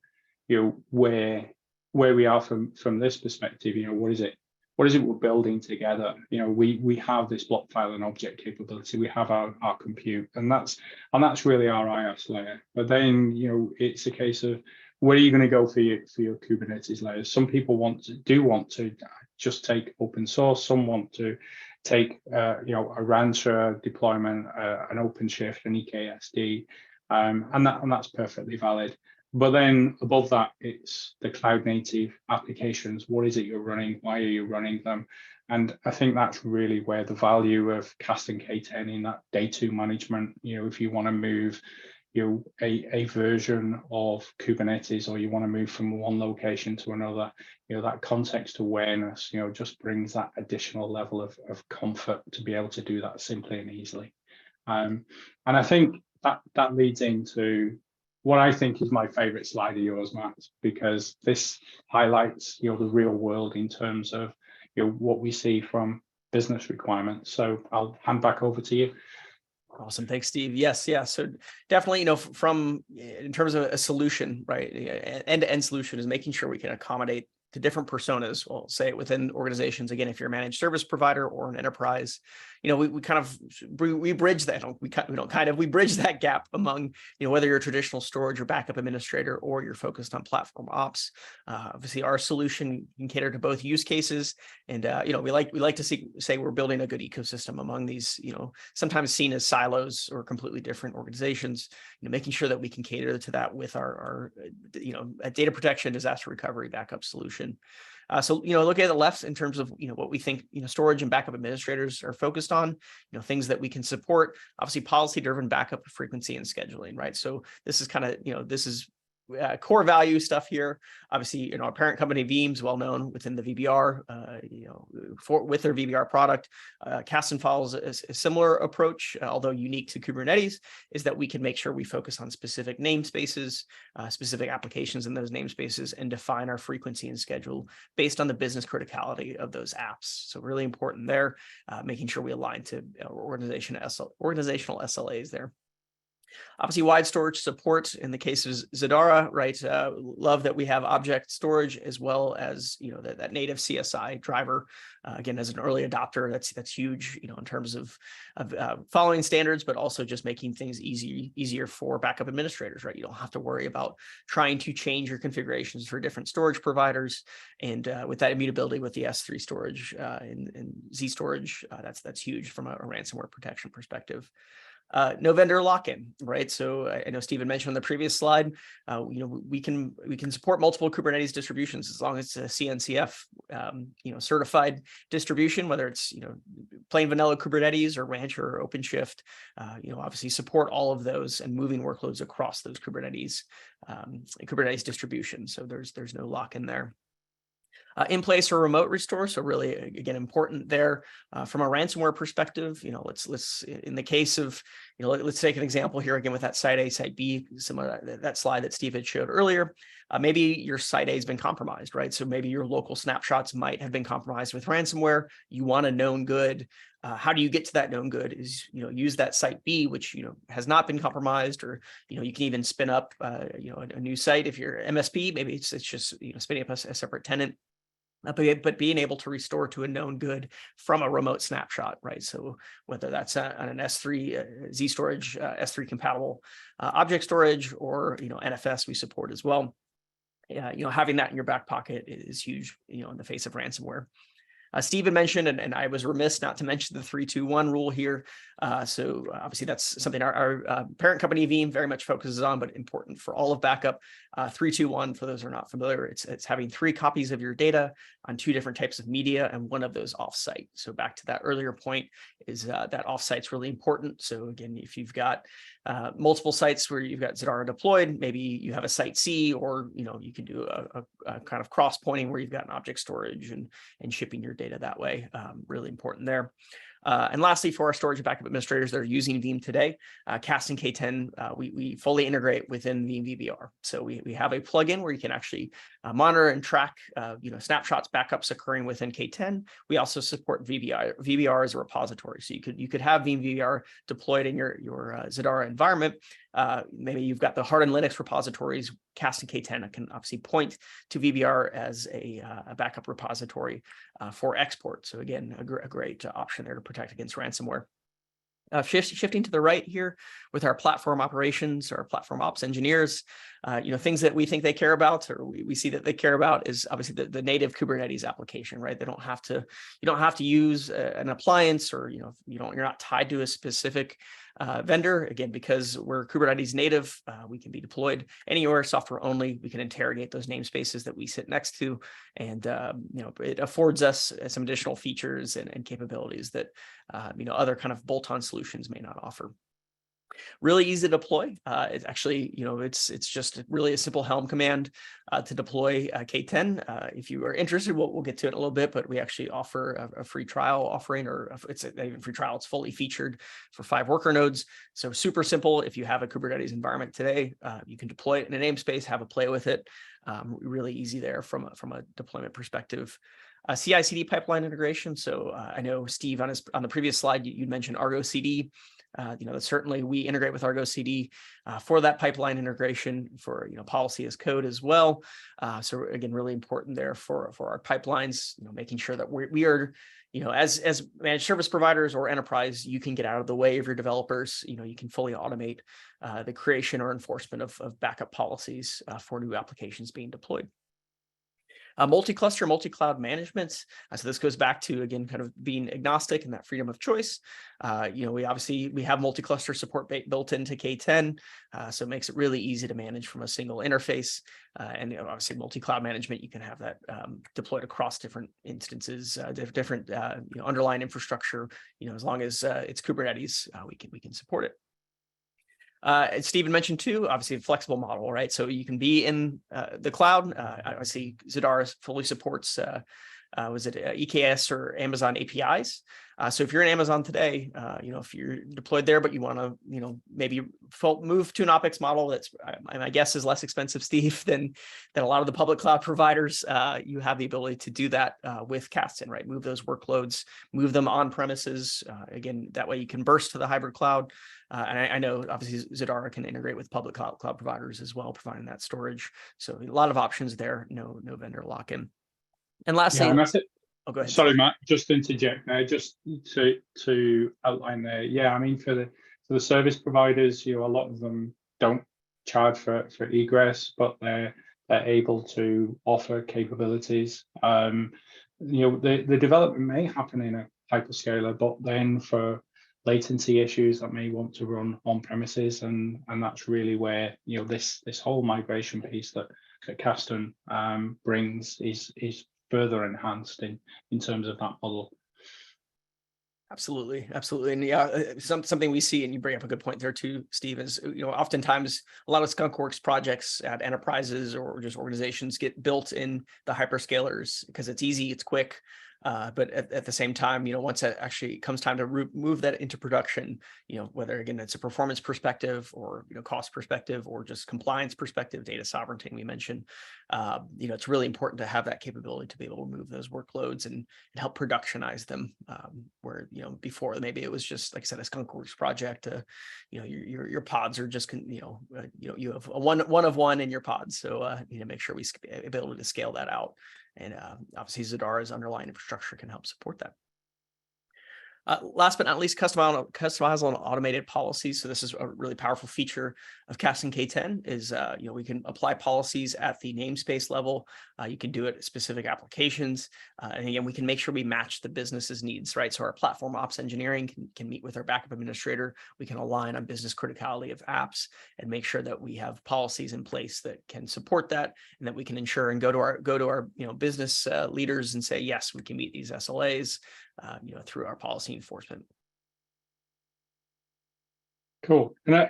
where we are from this perspective. What is it we're building together? We have this block file and object capability. We have our compute, and that's really our IaaS layer. But then it's a case of where are you going to go for your Kubernetes layers? Some people want to just take open source. Some want to take a Rancher deployment, an OpenShift, an EKSD, and that's perfectly valid. But then above that, it's the cloud native applications. What is it you're running? Why are you running them? And I think that's really where the value of Kasten K10 in that day two management, if you want to move a version of Kubernetes, or you want to move from one location to another, that context awareness, just brings that additional level of comfort to be able to do that simply and easily. And I think that leads into what I think is my favorite slide of yours, Matt, because this highlights the real world in terms of what we see from business requirements. So I'll hand back over to you. Awesome. Thanks, Steve. Yes. Yeah. So definitely, from in terms of a solution, right? End-to-end solution is making sure we can accommodate to different personas. We'll say within organizations. Again, if you're a managed service provider or an enterprise, we bridge that. We bridge that gap among whether you're a traditional storage or backup administrator or you're focused on platform ops. Obviously, our solution can cater to both use cases, and we like to say we're building a good ecosystem among these sometimes seen as silos or completely different organizations. Making sure that we can cater to that with our data protection, disaster recovery, backup solution. So looking at the left in terms of what we think storage and backup administrators are focused on, things that we can support. Obviously, policy-driven backup frequency and scheduling, right? So this is kind of this is core value stuff here. Obviously, our parent company Veeam is well known within the VBR, with their VBR product. Kasten follows a similar approach, although unique to Kubernetes, is that we can make sure we focus on specific namespaces, specific applications in those namespaces, and define our frequency and schedule based on the business criticality of those apps. So really important there, making sure we align to organizational SLAs there. Obviously, wide storage support in the case of Zadara, right? Love that we have object storage as well as that native CSI driver. Again, as an early adopter, that's huge, in terms of following standards, but also just making things easier for backup administrators, right? You don't have to worry about trying to change your configurations for different storage providers, and with that immutability with the S3 storage and Z storage, that's huge from a ransomware protection perspective. No vendor lock-in, right? So I know Stephen mentioned on the previous slide, we can support multiple Kubernetes distributions as long as it's a CNCF, certified distribution, whether it's plain vanilla Kubernetes or Ranch or OpenShift. Obviously support all of those and moving workloads across those Kubernetes distributions. So there's no lock-in there. In place or remote restore. So really, again, important there from a ransomware perspective. Let's in the case of, let's take an example here again with that site A, site B, similar to that slide that Steve had showed earlier. Maybe your site A has been compromised, right? So maybe your local snapshots might have been compromised with ransomware. You want a known good. How do you get to that known good? Is use that site B, which has not been compromised, or you can even spin up a new site if you're MSP. Maybe it's just spinning up a separate tenant. But being able to restore to a known good from a remote snapshot, right? So whether that's on an S3 Z storage, S3 compatible object storage, or NFS we support as well. Having that in your back pocket is huge, in the face of ransomware. Stephen mentioned, and I was remiss not to mention the 3-2-1 rule here. So obviously that's something our parent company Veeam very much focuses on, but important for all of backup. 3-2-1, for those who are not familiar, it's having 3 copies of your data on 2 different types of media and one of those offsite. So back to that earlier point is that offsite's really important. So again, if you've got multiple sites where you've got Zadara deployed, maybe you have a site C, or you can do a kind of cross pointing where you've got an object storage and shipping your data that way. Really important there. And lastly, for our storage and backup administrators that are using Veeam today, Kasten K10, we fully integrate within Veeam VBR. So we have a plugin where you can actually monitor and track snapshots, backups occurring within K10. We also support VBR as a repository. So you could have Veeam VBR deployed in your Zadara environment. Maybe you've got the hardened Linux repositories. Kasten K10 can obviously point to VBR as a backup repository for export. So again, a great option there to protect against ransomware. Shifting to the right here with our platform operations, our platform ops engineers, things that we think they care about, or we see that they care about, is obviously the native Kubernetes application, right? You don't have to use an appliance, or you're not tied to a specific vendor. Again, because we're Kubernetes native, we can be deployed anywhere, software only. We can interrogate those namespaces that we sit next to, and it affords us some additional features and capabilities that other kind of bolt-on solutions may not offer. Really easy to deploy. It's actually, it's just really a simple Helm command to deploy K10. If you are interested, we'll get to it in a little bit, but we actually offer a free trial offering, or it's not even free trial. It's fully featured for 5 worker nodes. So super simple. If you have a Kubernetes environment today, you can deploy it in a namespace, have a play with it. Really easy there from a deployment perspective. CI/CD pipeline integration. So I know Steve on the previous slide, you mentioned Argo CD. Certainly we integrate with Argo CD for that pipeline integration, for policy as code as well. So again, really important there for our pipelines. Making sure that we are, as managed service providers or enterprise, you can get out of the way of your developers. You can fully automate the creation or enforcement of backup policies for new applications being deployed. Multi-cluster, multi-cloud management. So this goes back to, again, kind of being agnostic and that freedom of choice. We have multi-cluster support built into K10, so it makes it really easy to manage from a single interface. And obviously multi-cloud management, you can have that deployed across different instances, different underlying infrastructure. As long as it's Kubernetes, we can support it. As Stephen mentioned too, obviously a flexible model, right? So you can be in the cloud. Obviously, Zadara fully supports EKS or Amazon APIs. So if you're in Amazon today, if you're deployed there, but you want to, maybe move to an OpEx model that's, my guess is less expensive, Steve, than a lot of the public cloud providers, you have the ability to do that with Kasten, right? Move those workloads, move them on premises. Again, that way you can burst to the hybrid cloud. And I know obviously Zadara can integrate with public cloud providers as well, providing that storage. So a lot of options there, no vendor lock-in. And lastly, and that's it. Oh, go ahead. Sorry, Matt, just to interject there, just to outline there. Yeah, I mean, for the service providers, a lot of them don't charge for egress, but they're able to offer capabilities. The development may happen in a hyperscaler, but then for latency issues that may want to run on premises, and that's really where this whole migration piece that Kasten brings is further enhanced in terms of that model. Absolutely, absolutely, and yeah, something we see, and you bring up a good point there too, Steve, is oftentimes a lot of skunkworks projects at enterprises or just organizations get built in the hyperscalers because it's easy, it's quick. But at the same time, once it actually comes time to move that into production, whether again it's a performance perspective or cost perspective or just compliance perspective, data sovereignty we mentioned, it's really important to have that capability to be able to move those workloads and help productionize them. Where before maybe it was just, like I said, a skunkworks project. Your pods are just you have a one of one in your pods, so make sure we be able to scale that out. And obviously Zadara's underlying infrastructure can help support that. Last but not least, customizable and automated policies. So this is a really powerful feature of Kasten K10 is, we can apply policies at the namespace level. You can do it at specific applications. And again, we can make sure we match the business's needs, right? So our platform ops engineering can meet with our backup administrator. We can align on business criticality of apps and make sure that we have policies in place that can support that, and that we can ensure and go to our business leaders and say, yes, we can meet these SLAs. Through our policy enforcement. Cool. And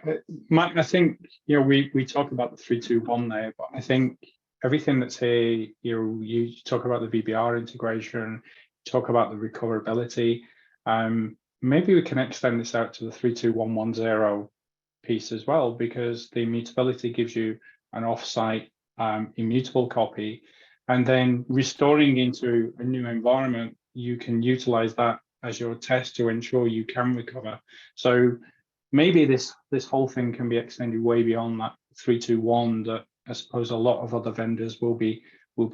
Matt, I think we talk about the 3-2-1 there, but I think everything that's here, you talk about the VBR integration, talk about the recoverability. Maybe we can extend this out to the 3-2-1-1-0 piece as well, because the immutability gives you an offsite immutable copy, and then restoring into a new environment, you can utilize that as your test to ensure you can recover. So maybe this whole thing can be extended way beyond that 3-2-1 that I suppose a lot of other vendors will be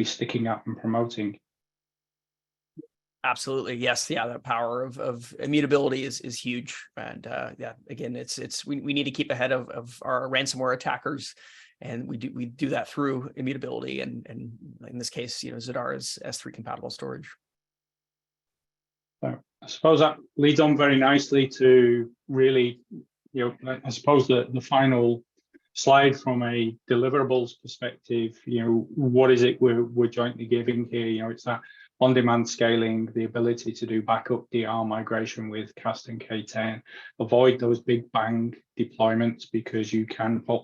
sticking up and promoting. Absolutely, yes, yeah. The power of immutability is huge, and yeah, again, we need to keep ahead of our ransomware attackers, and we do that through immutability, and in this case, Zadara's S3 compatible storage. So I suppose that leads on very nicely to really, I suppose the final slide from a deliverables perspective. What is it we're jointly giving here? It's that on-demand scaling, the ability to do backup DR migration with Kasten K10, avoid those big bang deployments because you can put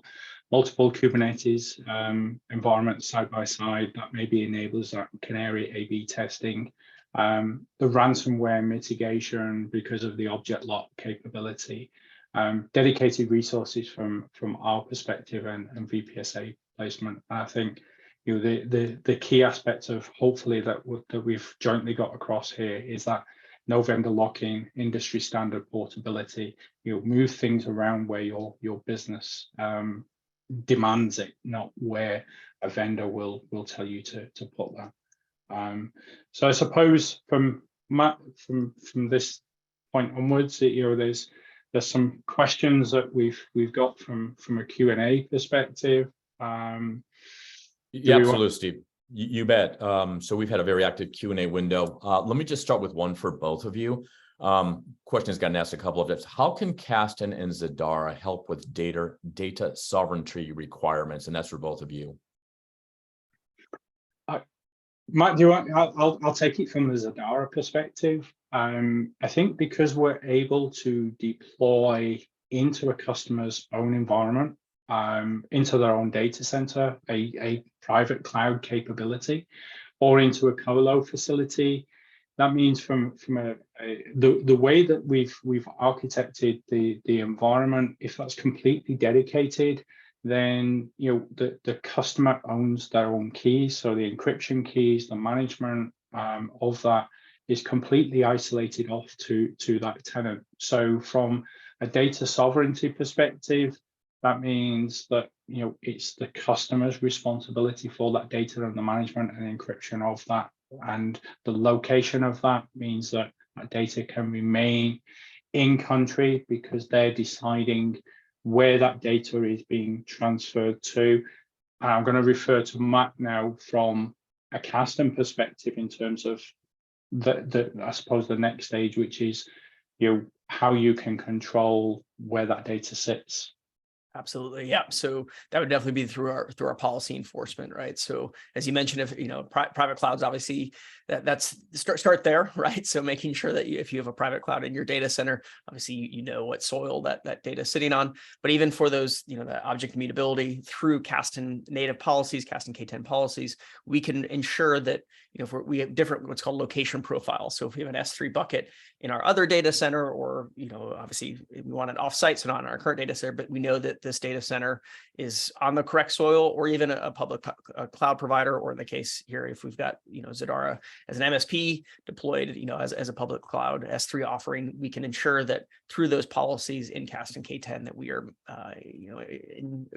multiple Kubernetes environments side by side. That maybe enables that canary A/B testing. The ransomware mitigation because of the object lock capability, dedicated resources from our perspective, and VPSA placement. I think the key aspect of hopefully that we've jointly got across here is that no vendor lock-in, industry standard portability. Move things around where your business demands it, not where a vendor will tell you to put that. So I suppose from Matt, from this point onwards, there's some questions that we've got from a Q&A perspective. Yeah, absolutely, Steve. You bet. So we've had a very active Q&A window. Let me just start with one for both of you. Question has gotten asked a couple of times. How can Kasten and Zadara help with data sovereignty requirements? And that's for both of you. Matt, do you want? I'll take it from the Zadara perspective. I think because we're able to deploy into a customer's own environment, into their own data center, a private cloud capability, or into a colo facility, that means from the way that we've architected the environment, if that's completely dedicated, then the customer owns their own keys. So the encryption keys, the management of that is completely isolated off to that tenant. So from a data sovereignty perspective, that means that it's the customer's responsibility for that data and the management and encryption of that. And the location of that means that that data can remain in country because they're deciding where that data is being transferred to. And I'm going to refer to Matt now from a Kasten perspective in terms of I suppose the next stage, which is how you can control where that data sits. Absolutely. Yeah. So that would definitely be through our policy enforcement, right? So as you mentioned, if private clouds, obviously that's start there, right? So making sure that if you have a private cloud in your data center, obviously you know what soil that data is sitting on. But even for those, the object immutability through Kasten native policies, Kasten K10 policies, we can ensure that if we have different what's called location profiles. So if we have an S3 bucket in our other data center, or obviously we want it offsite, so not in our current data center, but we know that this data center is on the correct soil, or even a public cloud provider, or in the case here, if we've got Zadara as an MSP deployed, as a public cloud S3 offering, we can ensure that through those policies in Kasten K10 that we are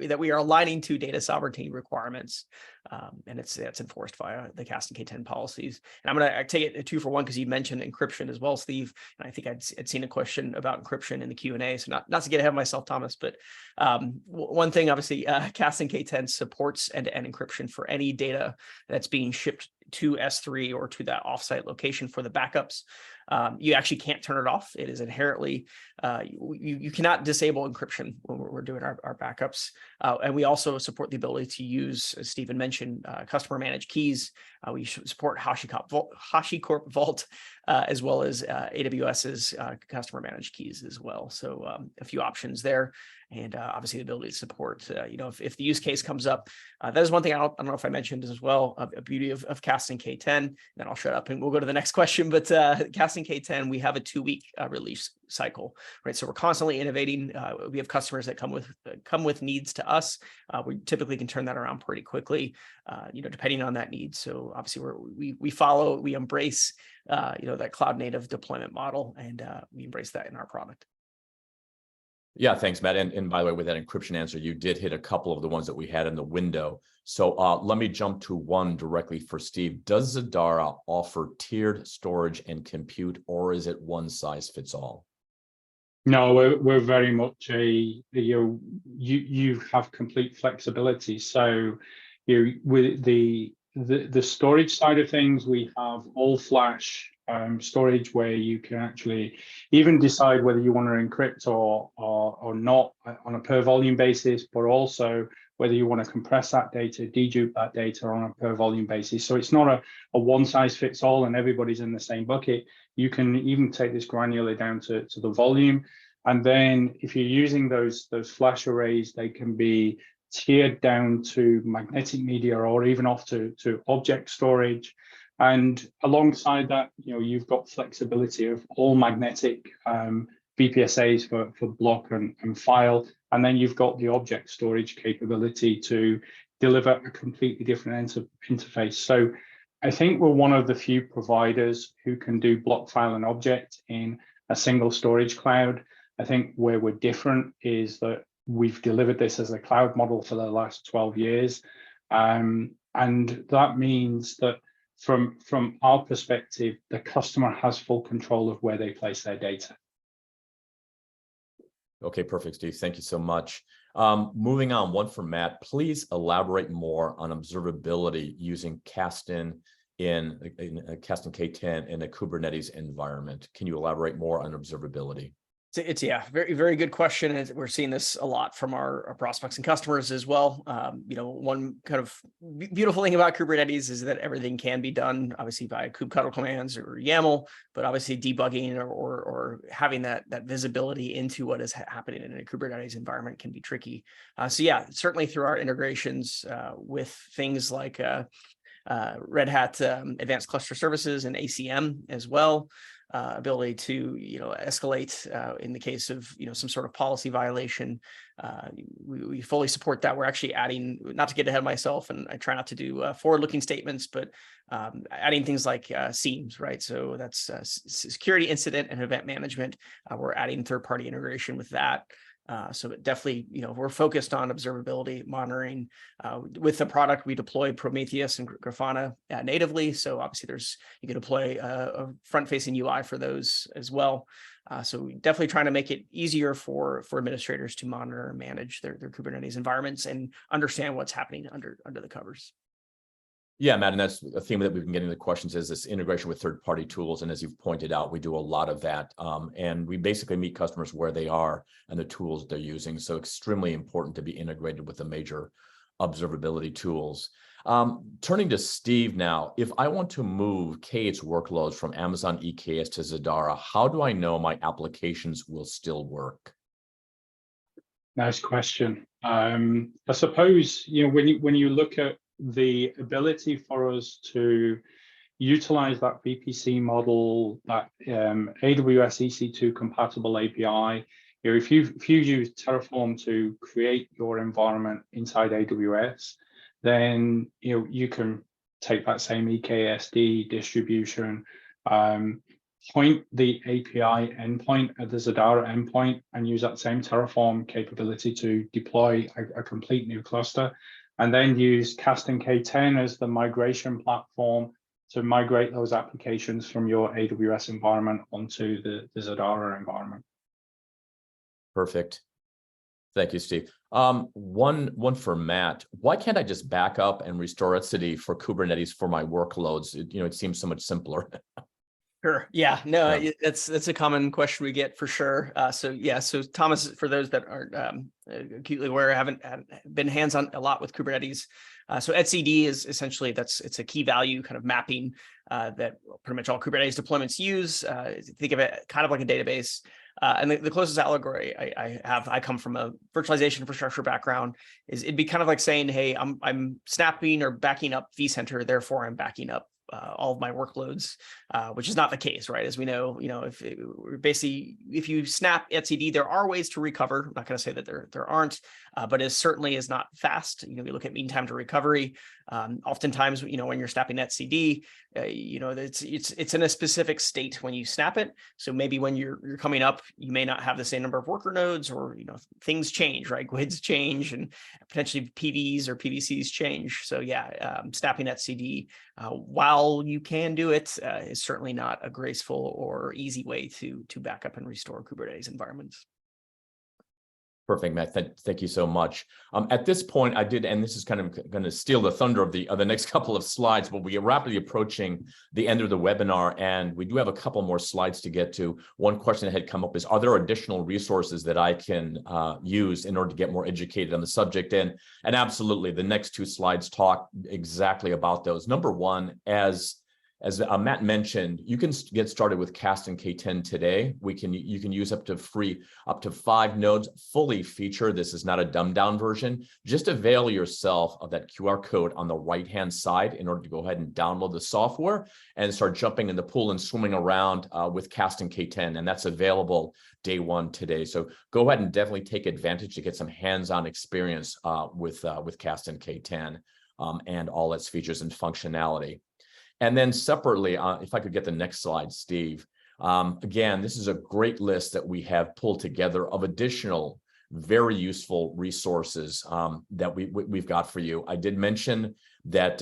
that we are aligning to data sovereignty requirements, and it's enforced via the Kasten K10 policies. And I'm going to take it a 2-for-1 because you mentioned encryption as well, Steve. And I think I'd seen a question about encryption in the Q&A. So not to get ahead of myself, Thomas, but one thing, obviously, Kasten K10 supports end-to-end encryption for any data that's being shipped to S3 or to that offsite location for the backups. You actually can't turn it off. It is inherently, you cannot disable encryption when we're doing our backups. And we also support the ability to use, as Stephen mentioned, customer managed keys. We support HashiCorp Vault, as well as AWS's customer managed keys as well. So a few options there. And obviously the ability to support, if the use case comes up, that is one thing I don't know if I mentioned as well, a beauty of Kasten K10. Then I'll shut up and we'll go to the next question. But Kasten K10, we have a 2-week release cycle, right? So we're constantly innovating. We have customers that come with needs to us. We typically can turn that around pretty quickly, depending on that need. So obviously we embrace, that cloud native deployment model, and we embrace that in our product. Yeah, thanks, Matt. And by the way, with that encryption answer, you did hit a couple of the ones that we had in the window. So let me jump to one directly for Steve. Does Zadara offer tiered storage and compute, or is it one size fits all? No, we're very much you have complete flexibility. So with the storage side of things, we have all flash storage where you can actually even decide whether you want to encrypt or not on a per volume basis, but also whether you want to compress that data, dedupe that data on a per volume basis. So it's not a one size fits all and everybody's in the same bucket. You can even take this granular down to the volume. And then if you're using those flash arrays, they can be tiered down to magnetic media or even off to object storage. And alongside that, you've got flexibility of all magnetic VPSAs for block and file. And then you've got the object storage capability to deliver a completely different interface. So I think we're one of the few providers who can do block, file, and object in a single storage cloud. I think where we're different is that we've delivered this as a cloud model for the last 12 years. And that means that from our perspective, the customer has full control of where they place their data. Okay, perfect, Steve. Thank you so much. Moving on, one for Matt. Please elaborate more on observability using Kasten in Kasten K10 in a Kubernetes environment. Can you elaborate more on observability? It's very, very good question. And we're seeing this a lot from our prospects and customers as well. One kind of beautiful thing about Kubernetes is that everything can be done, obviously, by kubectl commands or YAML, but obviously debugging or having that visibility into what is happening in a Kubernetes environment can be tricky. Certainly through our integrations with things like Red Hat Advanced Cluster Services and ACM as well. Ability to escalate in the case of some sort of policy violation. We fully support that. We're actually adding, not to get ahead of myself, and I try not to do forward-looking statements, but adding things like SIEMs, right? So that's security incident and event management. We're adding third-party integration with that. So it definitely, we're focused on observability monitoring. With the product, we deploy Prometheus and Grafana natively. So obviously you can deploy a front-facing UI for those as well. So definitely trying to make it easier for administrators to monitor and manage their Kubernetes environments and understand what's happening under the covers. Yeah, Matt, and that's a theme that we've been getting the questions is this integration with third-party tools. And as you've pointed out, we do a lot of that. And we basically meet customers where they are and the tools they're using. So extremely important to be integrated with the major observability tools. Turning to Steve now, if I want to move K8's workloads from Amazon EKS to Zadara, how do I know my applications will still work? Nice question. I suppose, when you look at the ability for us to utilize that VPC model, that AWS EC2 compatible API, if you use Terraform to create your environment inside AWS, then you can take that same EKSD distribution, point the API endpoint at the Zadara endpoint, and use that same Terraform capability to deploy a complete new cluster, and then use Kasten K10 as the migration platform to migrate those applications from your AWS environment onto the Zadara environment. Perfect. Thank you, Steve. One for Matt. Why can't I just back up and restore etcd for Kubernetes for my workloads? It seems so much simpler. Sure. Yeah. No, Yeah. that's a common question we get for sure. So Thomas, for those that aren't acutely aware, haven't been hands-on a lot with Kubernetes. So etcd is essentially it's a key value kind of mapping that pretty much all Kubernetes deployments use. Think of it kind of like a database. And the closest allegory I come from a virtualization infrastructure background, is it'd be kind of like saying, hey, I'm snapping or backing up vCenter, therefore I'm backing up all of my workloads, which is not the case, right? As we know, if you snap etcd, there are ways to recover. I'm not going to say that there aren't, but it certainly is not fast. We look at mean time to recovery. Oftentimes, when you're snapping etcd, it's in a specific state when you snap it. So maybe when you're coming up, you may not have the same number of worker nodes, or things change, right? GUIDs change, and potentially PVs or PVCs change. So snapping etcd, while you can do it, is certainly not a graceful or easy way to back up and restore Kubernetes environments. Perfect, Matt. Thank you so much. At this point, I did, and this is kind of going to steal the thunder of the next couple of slides, but we are rapidly approaching the end of the webinar, and we do have a couple more slides to get to. One question that had come up is, are there additional resources that I can use in order to get more educated on the subject? And absolutely, the next two slides talk exactly about those. Number one, as Matt mentioned, you can get started with Kasten K10 today. You can use up to 5 nodes, fully featured. This is not a dumbed down version. Just avail yourself of that QR code on the right-hand side in order to go ahead and download the software and start jumping in the pool and swimming around with Kasten K10. And that's available day one today. So go ahead and definitely take advantage to get some hands-on experience with Kasten K10 and all its features and functionality. And then separately, if I could get the next slide, Steve. Again, this is a great list that we have pulled together of additional very useful resources that we've got for you. I did mention that,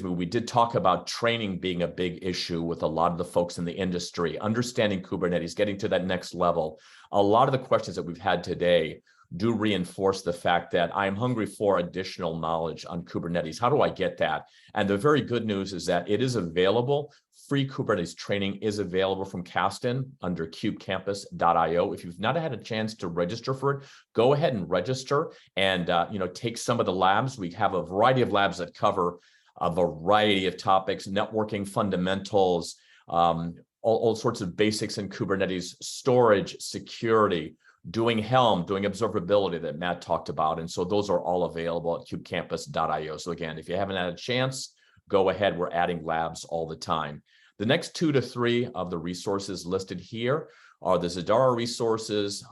we did talk about training being a big issue with a lot of the folks in the industry, understanding Kubernetes, getting to that next level. A lot of the questions that we've had today do reinforce the fact that I'm hungry for additional knowledge on Kubernetes. How do I get that? And the very good news is that it is available. Free Kubernetes training is available from Kasten under kubecampus.io. If you've not had a chance to register for it, go ahead and register and take some of the labs. We have a variety of labs that cover a variety of topics: networking fundamentals, all sorts of basics in Kubernetes, storage, security, doing Helm, doing observability that Matt talked about. And so those are all available at kubecampus.io. So again, if you haven't had a chance, go ahead. We're adding labs all the time. The next 2 to 3 of the resources listed here are the Zadara resources.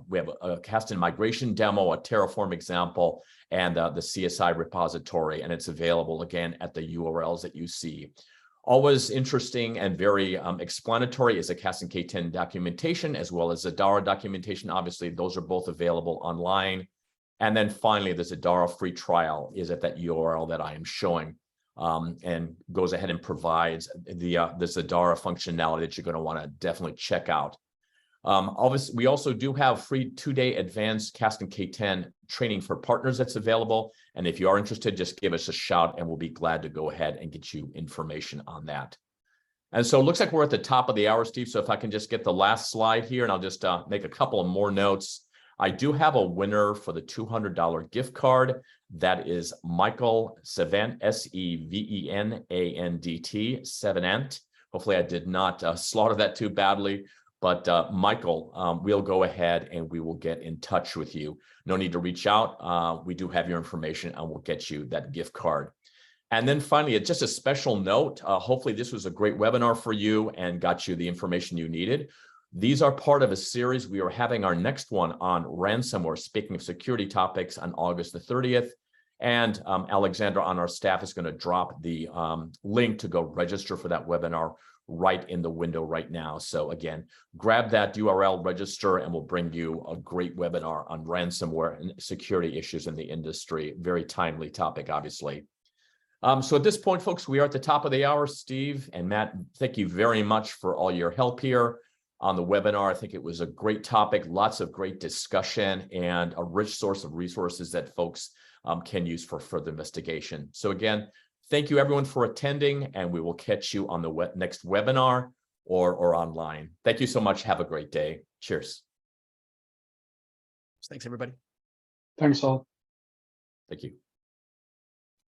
We have a Kasten migration demo, a Terraform example, and the CSI repository. And it's available again at the URLs that you see. Always interesting and very explanatory is the Kasten K10 documentation, as well as Zadara documentation. Obviously, those are both available online. And then finally, the Zadara free trial is at that URL that I am showing, and goes ahead and provides the Zadara functionality that you're going to want to definitely check out. Obviously, we also do have free 2-day advanced Kasten K10 training for partners that's available. And if you are interested, just give us a shout and we'll be glad to go ahead and get you information on that. And so it looks like we're at the top of the hour, Steve. So if I can just get the last slide here, and I'll just make a couple of more notes. I do have a winner for the $200 gift card. That is Michael Sevendt, Sevenandt, Sevenant. Hopefully I did not slaughter that too badly. But Michael, we'll go ahead and we will get in touch with you. No need to reach out. We do have your information and we'll get you that gift card. And then finally, just a special note. Hopefully this was a great webinar for you and got you the information you needed. These are part of a series. We are having our next one on ransomware, speaking of security topics, on August the 30th. And Alexandra on our staff is going to drop the link to go register for that webinar right in the window right now. So again, grab that URL, register, and we'll bring you a great webinar on ransomware and security issues in the industry. Very timely topic, obviously. So at this point, folks, we are at the top of the hour. Steve and Matt, thank you very much for all your help here on the webinar. I think it was a great topic, lots of great discussion, and a rich source of resources that folks can use for further investigation. So again, thank you everyone for attending, and we will catch you on the next webinar or online. Thank you so much. Have a great day. Cheers. Thanks, everybody. Thanks all. Thank you.